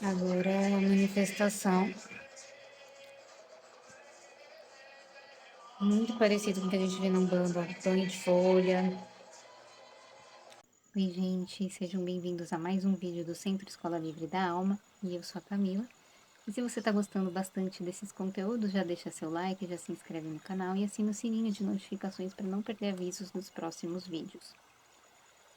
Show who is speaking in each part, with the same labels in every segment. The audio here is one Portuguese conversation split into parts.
Speaker 1: Agora é uma manifestação muito parecida com o que a gente vê na Umbanda, banho de folha. Oi, gente, sejam bem-vindos a mais um vídeo do Centro Escola Livre da Alma, e eu sou a Camila. E se você está gostando bastante desses conteúdos, já deixa seu like, já se inscreve no canal e assina o sininho de notificações para não perder avisos dos próximos vídeos.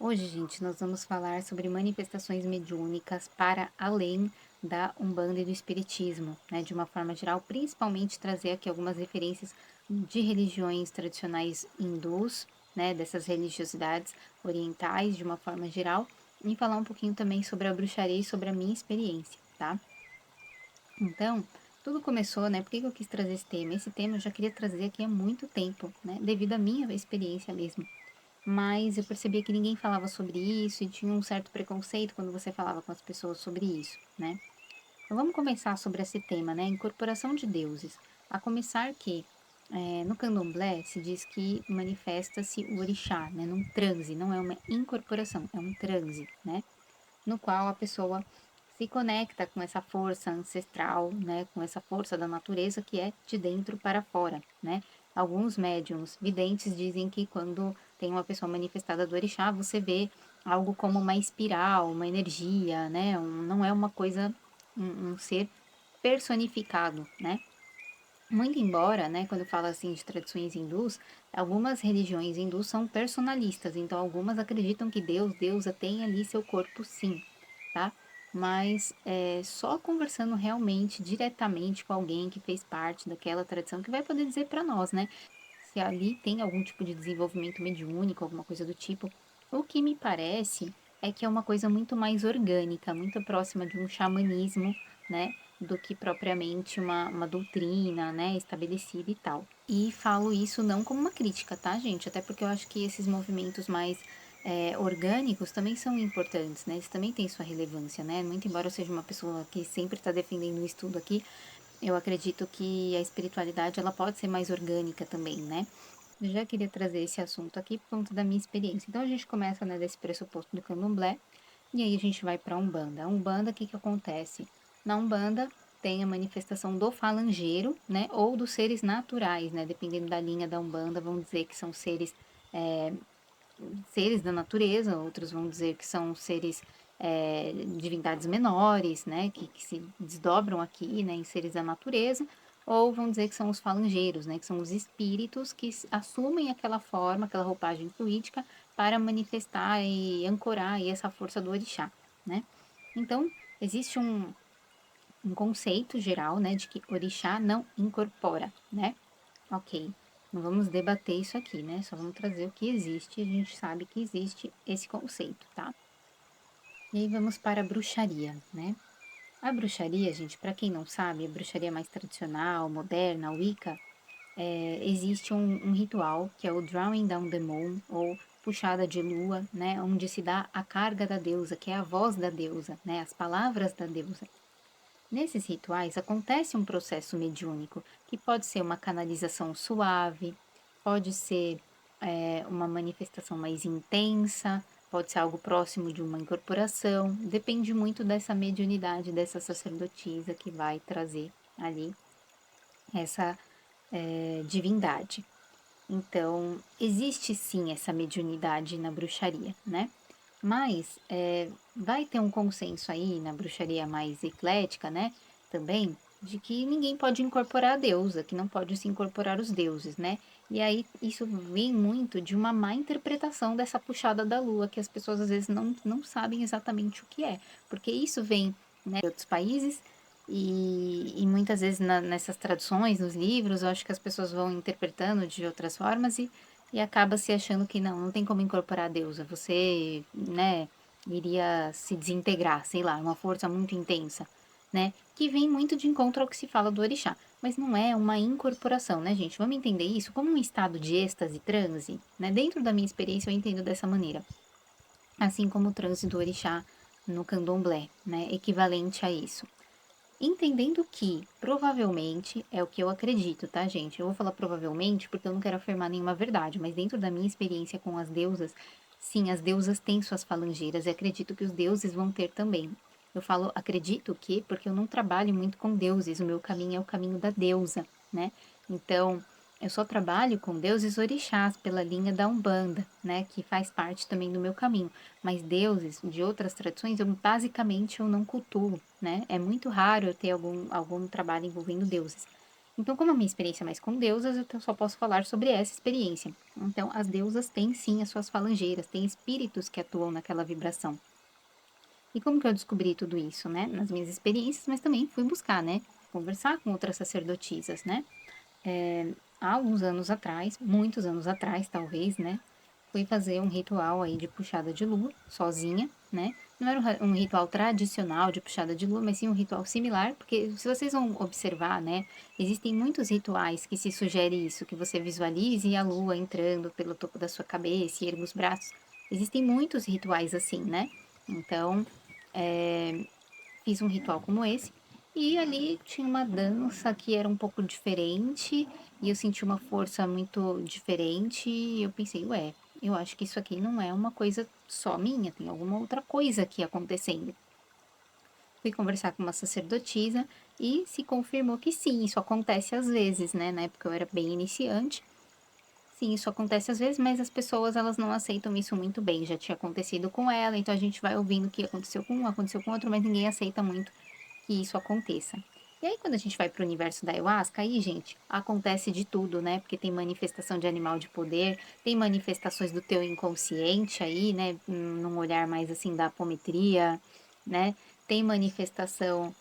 Speaker 1: Hoje, gente, nós vamos falar sobre manifestações mediúnicas para além da Umbanda e do Espiritismo, né, de uma forma geral, principalmente trazer aqui algumas referências de religiões tradicionais hindus, né, dessas religiosidades orientais de uma forma geral, e falar um pouquinho também sobre a bruxaria e sobre a minha experiência, tá? Então, tudo começou, né? Por que eu quis trazer esse tema? Esse tema eu já queria trazer aqui há muito tempo, né? Devido à minha experiência mesmo. Mas eu percebia que ninguém falava sobre isso e tinha um certo preconceito quando você falava com as pessoas sobre isso, né? Então vamos começar sobre esse tema, né? Incorporação de deuses. A começar que no candomblé se diz que manifesta-se o orixá, né? Num transe, não é uma incorporação, é um transe, né? No qual a pessoa se conecta com essa força ancestral, né, com essa força da natureza que é de dentro para fora, né? Alguns médiums videntes dizem que quando tem uma pessoa manifestada do orixá, você vê algo como uma espiral, uma energia, né? Não é uma coisa, um ser personificado, né? Muito embora, né, quando fala assim de tradições hindus, algumas religiões hindus são personalistas, então algumas acreditam que Deus, deusa, tem ali seu corpo sim, tá? Mas só conversando realmente, diretamente com alguém que fez parte daquela tradição, que vai poder dizer para nós, né, se ali tem algum tipo de desenvolvimento mediúnico, alguma coisa do tipo. O que me parece é que é uma coisa muito mais orgânica, muito próxima de um xamanismo, né? Do que propriamente uma doutrina, né, estabelecida e tal. E falo isso não como uma crítica, tá, gente? Até porque eu acho que esses movimentos mais orgânicos também são importantes, né? Eles também têm sua relevância, né? Muito embora eu seja uma pessoa que sempre está defendendo o estudo aqui, eu acredito que a espiritualidade ela pode ser mais orgânica também, né? Eu já queria trazer esse assunto aqui por conta da minha experiência. Então a gente começa, né, desse pressuposto do candomblé e aí a gente vai para a Umbanda. A Umbanda, o que que acontece? Na Umbanda tem a manifestação do falangeiro, né, ou dos seres naturais, né, dependendo da linha da Umbanda, vão dizer que são seres da natureza, outros vão dizer que são seres divindades menores, né, que se desdobram aqui, né, em seres da natureza, ou vão dizer que são os falangeiros, né, que são os espíritos que assumem aquela forma, aquela roupagem fluídica para manifestar e ancorar aí essa força do orixá, né? Então, existe um conceito geral, né, de que orixá não incorpora, né? Ok, não vamos debater isso aqui, né? Só vamos trazer o que existe, a gente sabe que existe esse conceito, tá? E aí vamos para a bruxaria, né? A bruxaria, gente, para quem não sabe, a bruxaria mais tradicional, moderna, a Wicca, existe um ritual que é o Drawing Down the Moon, ou puxada de lua, né? Onde se dá a carga da deusa, que é a voz da deusa, né? As palavras da deusa. Nesses rituais acontece um processo mediúnico, que pode ser uma canalização suave, pode ser uma manifestação mais intensa, pode ser algo próximo de uma incorporação, depende muito dessa mediunidade, dessa sacerdotisa que vai trazer ali essa divindade. Então, existe sim essa mediunidade na bruxaria, né? Mas vai ter um consenso aí na bruxaria mais eclética, né? Também, de que ninguém pode incorporar a deusa, que não pode se incorporar os deuses, né? E aí isso vem muito de uma má interpretação dessa puxada da lua, que as pessoas às vezes não sabem exatamente o que é. Porque isso vem, né, de outros países e muitas vezes nessas traduções, nos livros, eu acho que as pessoas vão interpretando de outras formas e acaba se achando que não tem como incorporar a deusa. Você, né, iria se desintegrar, sei lá, uma força muito intensa, né? Que vem muito de encontro ao que se fala do orixá. Mas não é uma incorporação, né, gente? Vamos entender isso como um estado de êxtase, transe, né? Dentro da minha experiência eu entendo dessa maneira. Assim como o transe do orixá no candomblé, né? Equivalente a isso. Entendendo que, provavelmente, é o que eu acredito, tá, gente? Eu vou falar provavelmente porque eu não quero afirmar nenhuma verdade, mas dentro da minha experiência com as deusas, sim, as deusas têm suas falangeiras e acredito que os deuses vão ter também. Eu falo acredito que porque eu não trabalho muito com deuses, o meu caminho é o caminho da deusa, né? Então, eu só trabalho com deuses orixás pela linha da Umbanda, né, que faz parte também do meu caminho. Mas deuses de outras tradições, eu não cultuo, né? É muito raro eu ter algum trabalho envolvendo deuses. Então, como a minha experiência é mais com deusas, eu só posso falar sobre essa experiência. Então, as deusas têm sim as suas falangeiras, têm espíritos que atuam naquela vibração. E como que eu descobri tudo isso, né? Nas minhas experiências, mas também fui buscar, né? Conversar com outras sacerdotisas, né? Há alguns anos atrás, muitos anos atrás, talvez, né? Fui fazer um ritual aí de puxada de lua, sozinha, né? Não era um ritual tradicional de puxada de lua, mas sim um ritual similar, porque se vocês vão observar, né? Existem muitos rituais que se sugere isso, que você visualize a lua entrando pelo topo da sua cabeça e erga os braços. Existem muitos rituais assim, né? Então, fiz um ritual como esse. E ali tinha uma dança que era um pouco diferente, e eu senti uma força muito diferente, e eu pensei, ué, eu acho que isso aqui não é uma coisa só minha, tem alguma outra coisa aqui acontecendo. Fui conversar com uma sacerdotisa e se confirmou que sim, isso acontece às vezes, né? Na época eu era bem iniciante. Sim, isso acontece às vezes, mas as pessoas elas não aceitam isso muito bem. Já tinha acontecido com ela, então a gente vai ouvindo o que aconteceu com um, aconteceu com outro, mas ninguém aceita muito que isso aconteça. E aí, quando a gente vai para o universo da ayahuasca, aí, gente, acontece de tudo, né? Porque tem manifestação de animal de poder, tem manifestações do teu inconsciente aí, né? Num olhar mais assim da apometria, né? Tem manifestação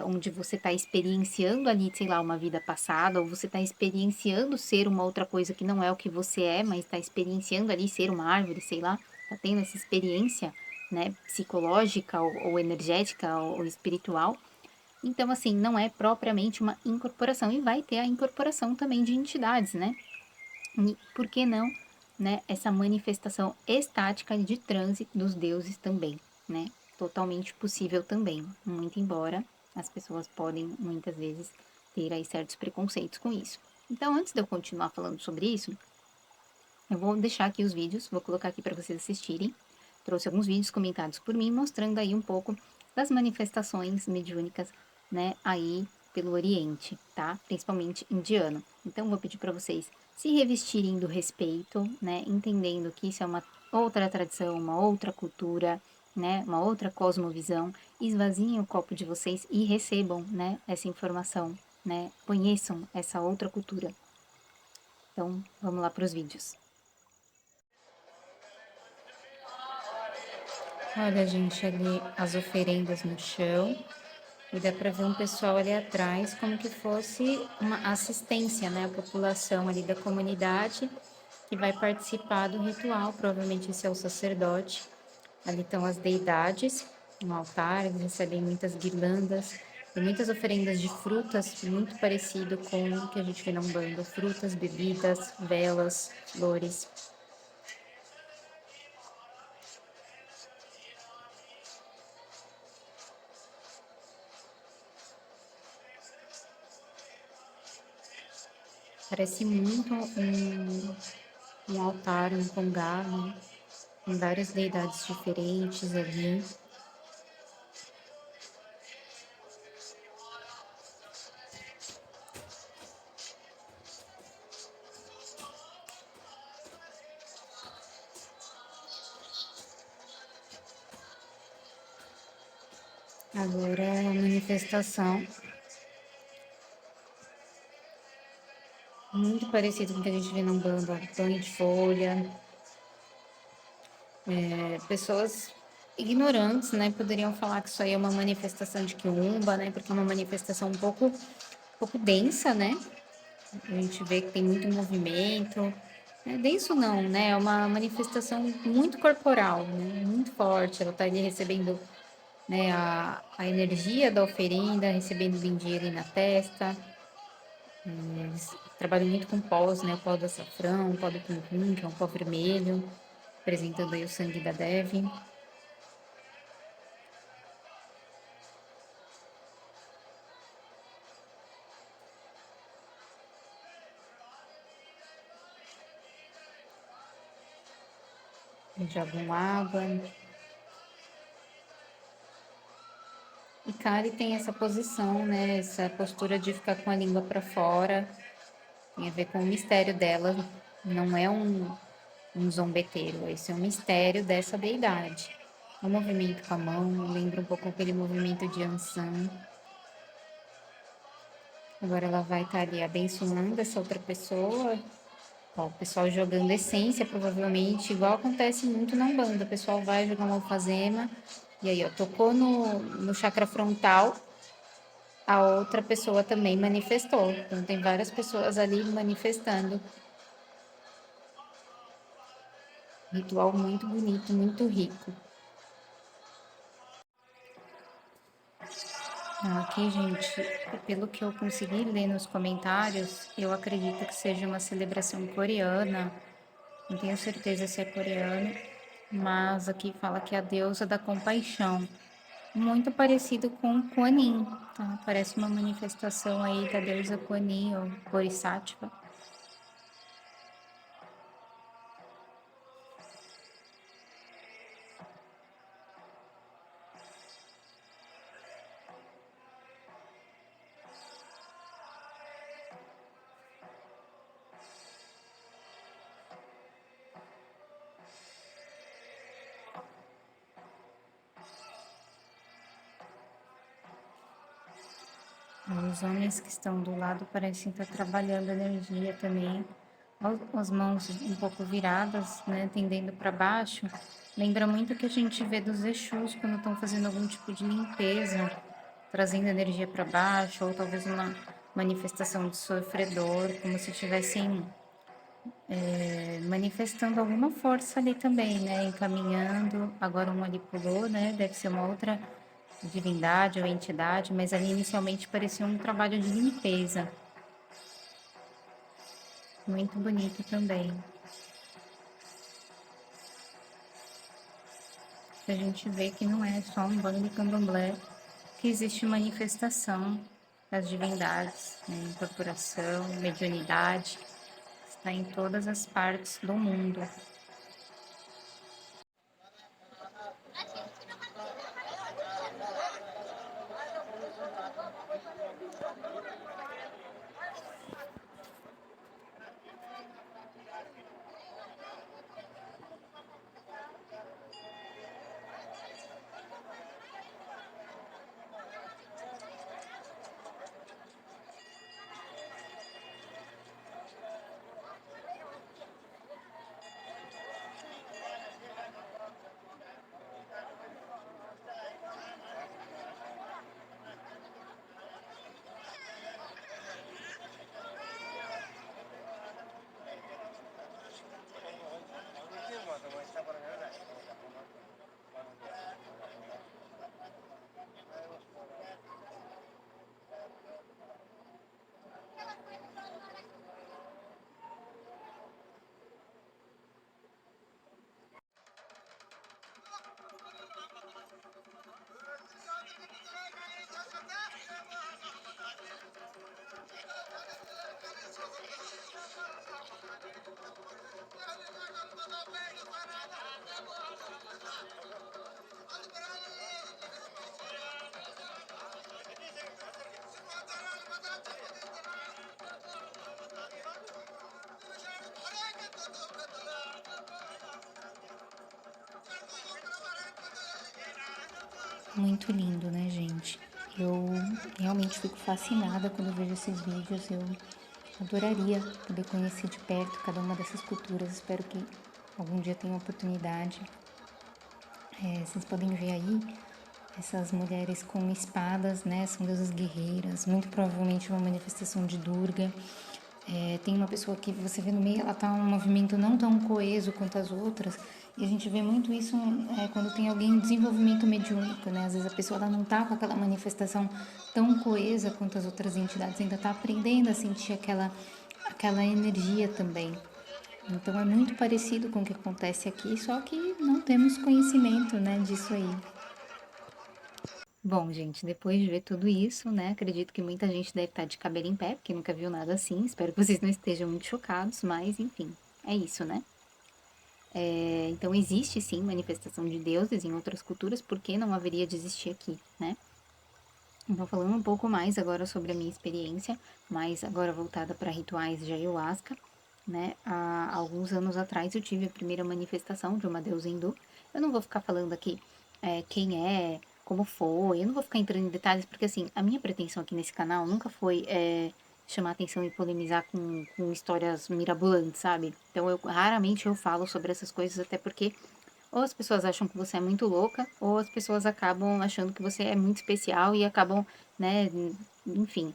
Speaker 1: onde você está experienciando ali, sei lá, uma vida passada, ou você está experienciando ser uma outra coisa que não é o que você é, mas está experienciando ali ser uma árvore, sei lá, tá tendo essa experiência, né, psicológica ou energética ou espiritual. Então, assim, não é propriamente uma incorporação. E vai ter a incorporação também de entidades, né? E por que não, né? Essa manifestação estática de transe dos deuses também, né? Totalmente possível também. Muito embora as pessoas podem, muitas vezes, ter aí certos preconceitos com isso. Então, antes de eu continuar falando sobre isso, eu vou deixar aqui os vídeos, vou colocar aqui para vocês assistirem. Trouxe alguns vídeos comentados por mim, mostrando aí um pouco das manifestações mediúnicas, né, aí pelo Oriente, tá? Principalmente indiano. Então, vou pedir para vocês se revestirem do respeito, né, entendendo que isso é uma outra tradição, uma outra cultura, né, uma outra cosmovisão. Esvaziem o copo de vocês e recebam, né, essa informação, né? Conheçam essa outra cultura. Então, vamos lá para os vídeos. Olha, gente, ali as oferendas no chão. E dá para ver um pessoal ali atrás, como que fosse uma assistência, né? A população ali da comunidade que vai participar do ritual. Provavelmente esse é o sacerdote. Ali estão as deidades no altar, eles recebem muitas guirlandas e muitas oferendas de frutas, muito parecido com o que a gente vê na Umbanda. Frutas, bebidas, velas, flores. Parece muito um altar, um congá, né? Com várias deidades diferentes ali. Agora é uma manifestação muito parecida com o que a gente vê na Umbanda, banho de folha. Pessoas ignorantes, né, poderiam falar que isso aí é uma manifestação de quiumba, né, porque é uma manifestação um pouco densa, né? A gente vê que tem muito movimento. Denso não, né? É uma manifestação muito corporal, né? Muito forte. Ela está ali recebendo, né, a energia da oferenda, recebendo o bindi ali na testa. Eles trabalham muito com pós, né? O pó do açafrão, o pó do cumquim, que é um pó vermelho, representando aí o sangue da Devi. Eles jogam água. E Kali tem essa posição, né? Essa postura de ficar com a língua para fora, tem a ver com o mistério dela. Não é um zombeteiro, esse é um mistério dessa deidade. O movimento com a mão lembra um pouco aquele movimento de Ansan. Agora ela vai estar ali abençoando essa outra pessoa. Ó, o pessoal jogando essência, provavelmente, igual acontece muito na Umbanda. O pessoal vai jogar uma alfazema e aí, ó, tocou no chakra frontal, a outra pessoa também manifestou. Então, tem várias pessoas ali manifestando. Ritual muito bonito, muito rico. Aqui, gente, pelo que eu consegui ler nos comentários, eu acredito que seja uma celebração coreana. Não tenho certeza se é coreana, mas aqui fala que é a deusa da compaixão. Muito parecido com Kuan Yin, tá? Parece uma manifestação aí da deusa Kuan Yin ou Bodhisattva. Os homens que estão do lado parecem estar trabalhando energia também. As mãos um pouco viradas, né, tendendo para baixo. Lembra muito o que a gente vê dos Exus quando estão fazendo algum tipo de limpeza, trazendo energia para baixo, ou talvez uma manifestação de sofredor, como se estivessem manifestando alguma força ali também, né, encaminhando. Agora um ali pulou, né, deve ser uma outra divindade ou entidade, mas ali inicialmente parecia um trabalho de limpeza. Muito bonito também. A gente vê que não é só um bando de candomblé, que existe manifestação das divindades, né? Incorporação, mediunidade, está em todas as partes do mundo. Muito lindo, né, gente? Eu realmente fico fascinada quando eu vejo esses vídeos. Eu adoraria poder conhecer de perto cada uma dessas culturas. Espero que algum dia tenha oportunidade. Vocês podem ver aí essas mulheres com espadas, né? São deusas guerreiras, muito provavelmente uma manifestação de Durga. Tem uma pessoa que você vê no meio, ela tá um movimento não tão coeso quanto as outras, e a gente vê muito isso quando tem alguém em desenvolvimento mediúnico, né? Às vezes a pessoa ela não tá com aquela manifestação tão coesa quanto as outras entidades, ainda tá aprendendo a sentir aquela energia também. Então é muito parecido com o que acontece aqui, só que não temos conhecimento, né, disso aí. Bom, gente, depois de ver tudo isso, né, acredito que muita gente deve estar de cabelo em pé, porque nunca viu nada assim. Espero que vocês não estejam muito chocados, mas enfim, é isso, né? Então existe sim manifestação de deuses em outras culturas, por que não haveria de existir aqui, né? Então, falando um pouco mais agora sobre a minha experiência, mas agora voltada para rituais de ayahuasca, né? Há alguns anos atrás eu tive a primeira manifestação de uma deusa hindu. Eu não vou ficar falando aqui quem é, como foi, eu não vou ficar entrando em detalhes, porque assim, a minha pretensão aqui nesse canal nunca foi chamar atenção e polemizar com histórias mirabolantes, sabe? Então, raramente eu falo sobre essas coisas, até porque ou as pessoas acham que você é muito louca, ou as pessoas acabam achando que você é muito especial e acabam, né, enfim,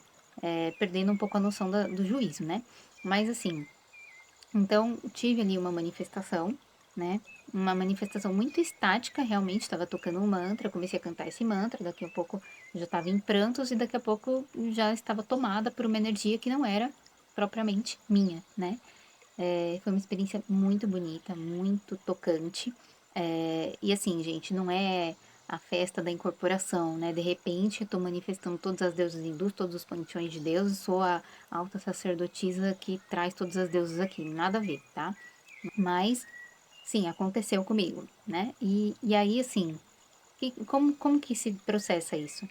Speaker 1: perdendo um pouco a noção do juízo, né? Mas assim, então tive ali uma manifestação, né? Uma manifestação muito estática, realmente estava tocando um mantra, eu comecei a cantar esse mantra, daqui a pouco eu já estava em prantos e daqui a pouco já estava tomada por uma energia que não era propriamente minha, né? Foi uma experiência muito bonita, muito tocante. E assim, gente, não é a festa da incorporação, né? De repente, eu tô manifestando todas as deusas hindus, todos os panteões de deuses, sou a alta sacerdotisa que traz todas as deusas aqui. Nada a ver, tá? Mas, sim, aconteceu comigo, né? E aí, assim, como que se processa isso?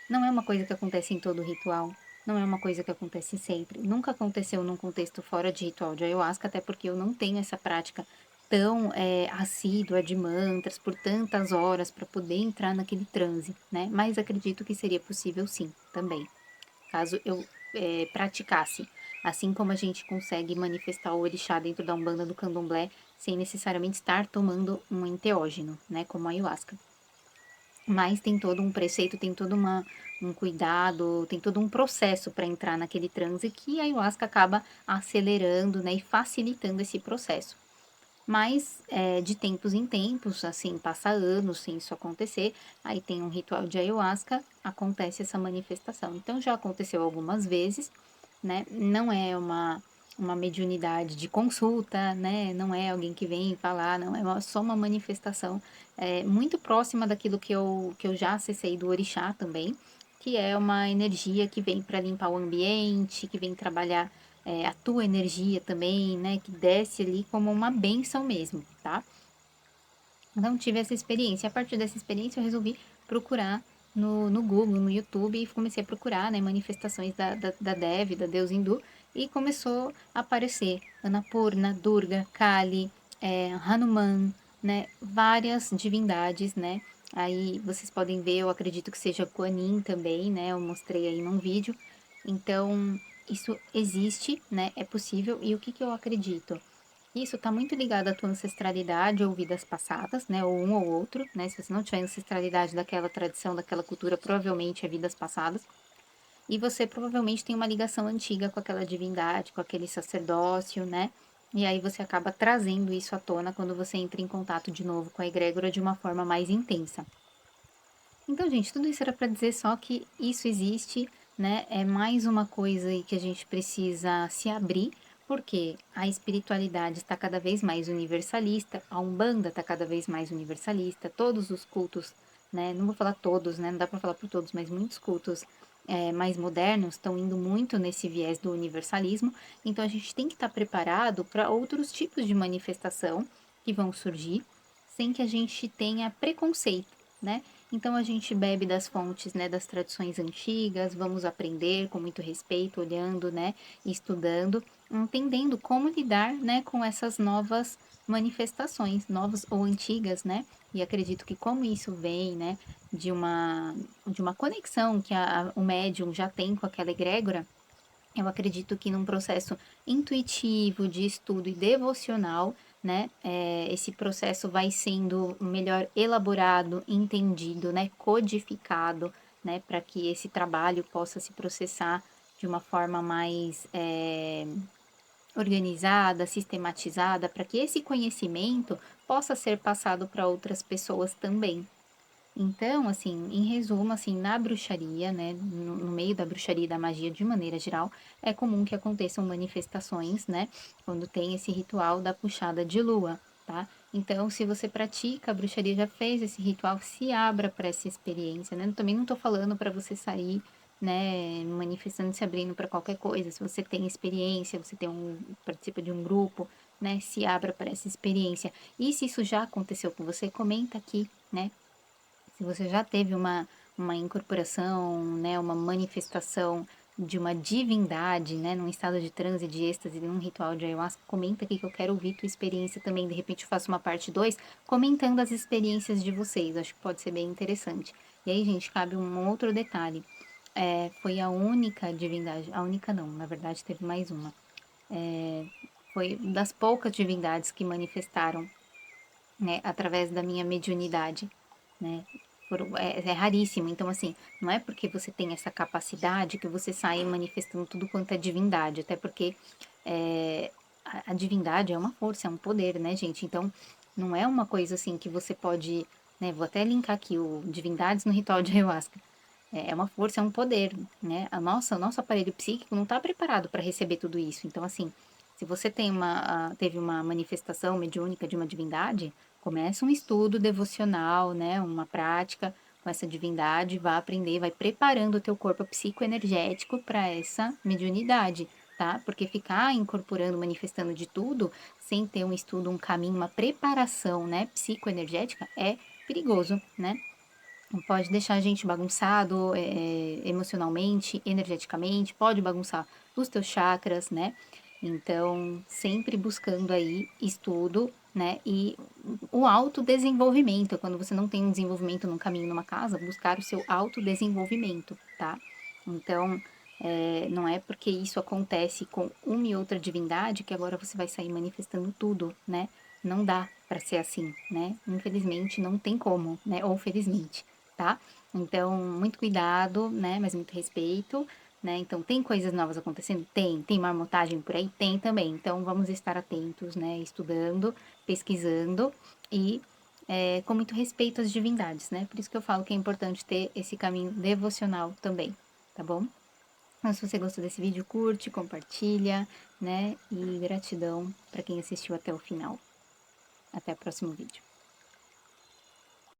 Speaker 1: Não é uma coisa que acontece em todo ritual, não é uma coisa que acontece sempre. Nunca aconteceu num contexto fora de ritual de ayahuasca, até porque eu não tenho essa prática tão assídua de mantras por tantas horas para poder entrar naquele transe, né? Mas acredito que seria possível sim, também, caso eu praticasse. Assim como a gente consegue manifestar o orixá dentro da Umbanda do Candomblé, sem necessariamente estar tomando um enteógeno, né? Como a ayahuasca. Mas tem todo um preceito, tem todo um cuidado, tem todo um processo para entrar naquele transe que a ayahuasca acaba acelerando, né, e facilitando esse processo. Mas de tempos em tempos, assim, passa anos sem isso acontecer, aí tem um ritual de ayahuasca, acontece essa manifestação. Então já aconteceu algumas vezes, né? Não é uma mediunidade de consulta, né? Não é alguém que vem falar, não, só uma manifestação muito próxima daquilo que eu já acessei do orixá também, que é uma energia que vem para limpar o ambiente, que vem trabalhar a tua energia também, né? Que desce ali como uma bênção mesmo, tá? Então, tive essa experiência. A partir dessa experiência, eu resolvi procurar no Google, no YouTube, e comecei a procurar, né, manifestações da Devi, da deusa hindu, e começou a aparecer Annapurna, Durga, Kali, Hanuman, né, várias divindades, né, aí vocês podem ver, eu acredito que seja Kuan Yin também, né, eu mostrei aí num vídeo, então, isso existe, né, é possível, e o que eu acredito? Isso está muito ligado à tua ancestralidade ou vidas passadas, né? Ou um ou outro, né? Se você não tiver ancestralidade daquela tradição, daquela cultura, provavelmente é vidas passadas. E você provavelmente tem uma ligação antiga com aquela divindade, com aquele sacerdócio, né? E aí você acaba trazendo isso à tona quando você entra em contato de novo com a egrégora de uma forma mais intensa. Então, gente, tudo isso era para dizer só que isso existe, né? É mais uma coisa aí que a gente precisa se abrir, porque a espiritualidade está cada vez mais universalista, a Umbanda está cada vez mais universalista, todos os cultos, né? Não vou falar todos, né? Não dá para falar por todos, mas muitos cultos mais modernos estão indo muito nesse viés do universalismo. Então, a gente tem que estar preparado para outros tipos de manifestação que vão surgir, sem que a gente tenha preconceito, né? Então a gente bebe das fontes, né, das tradições antigas, vamos aprender com muito respeito, olhando, né, estudando, entendendo como lidar, né, com essas novas manifestações, novas ou antigas, né? E acredito que como isso vem, né, de uma conexão que o médium já tem com aquela egrégora, eu acredito que num processo intuitivo de estudo e devocional, né, esse processo vai sendo melhor elaborado, entendido, né, codificado, né, para que esse trabalho possa se processar de uma forma mais organizada, sistematizada, para que esse conhecimento possa ser passado para outras pessoas também. Então, assim, em resumo, assim, na bruxaria, né, no meio da bruxaria e da magia de maneira geral, é comum que aconteçam manifestações, né, quando tem esse ritual da puxada de lua, tá? Então, se você pratica a bruxaria, já fez esse ritual, se abra para essa experiência, né? Também não tô falando para você sair, né, manifestando, se abrindo para qualquer coisa. Se você tem experiência, você participa de um grupo, né, se abra para essa experiência. E se isso já aconteceu com você, comenta aqui, né? Se você já teve uma incorporação, né, uma manifestação de uma divindade, né, num estado de transe, de êxtase, num ritual de ayahuasca, comenta aqui que eu quero ouvir tua experiência também. De repente eu faço uma parte 2 comentando as experiências de vocês. Acho que pode ser bem interessante. E aí, gente, cabe um outro detalhe. Foi a única divindade, a única não, na verdade teve mais uma. Foi das poucas divindades que manifestaram, né, através da minha mediunidade, né? É raríssimo. Então, assim, não é porque você tem essa capacidade que você sai manifestando tudo quanto é divindade, até porque a divindade é uma força, é um poder, né, gente? Então, não é uma coisa assim que você pode, né? Vou até linkar aqui o Divindades no Ritual de Ayahuasca. É uma força, é um poder, né? O nosso aparelho psíquico não está preparado para receber tudo isso. Então, assim, se você teve uma manifestação mediúnica de uma divindade, começa um estudo devocional, né? Uma prática com essa divindade, vá aprender, vai preparando o teu corpo psicoenergético para essa mediunidade, tá? Porque ficar incorporando, manifestando de tudo, sem ter um estudo, um caminho, uma preparação, né, psicoenergética, é perigoso, né? Pode deixar a gente bagunçado, emocionalmente, energeticamente, pode bagunçar os teus chakras, né? Então, sempre buscando aí estudo, né? E o autodesenvolvimento, quando você não tem um desenvolvimento num caminho, numa casa, buscar o seu autodesenvolvimento, tá? Então, não é porque isso acontece com uma e outra divindade que agora você vai sair manifestando tudo, né? Não dá para ser assim, né? Infelizmente, não tem como, né? Ou felizmente, tá? Então, muito cuidado, né? Mas muito respeito, né? Então, tem coisas novas acontecendo? Tem. Tem marmotagem por aí? Tem também. Então, vamos estar atentos, né? Estudando, pesquisando e com muito respeito às divindades, né? Por isso que eu falo que é importante ter esse caminho devocional também, tá bom? Mas se você gostou desse vídeo, curte, compartilha, né? E gratidão para quem assistiu até o final. Até o próximo vídeo.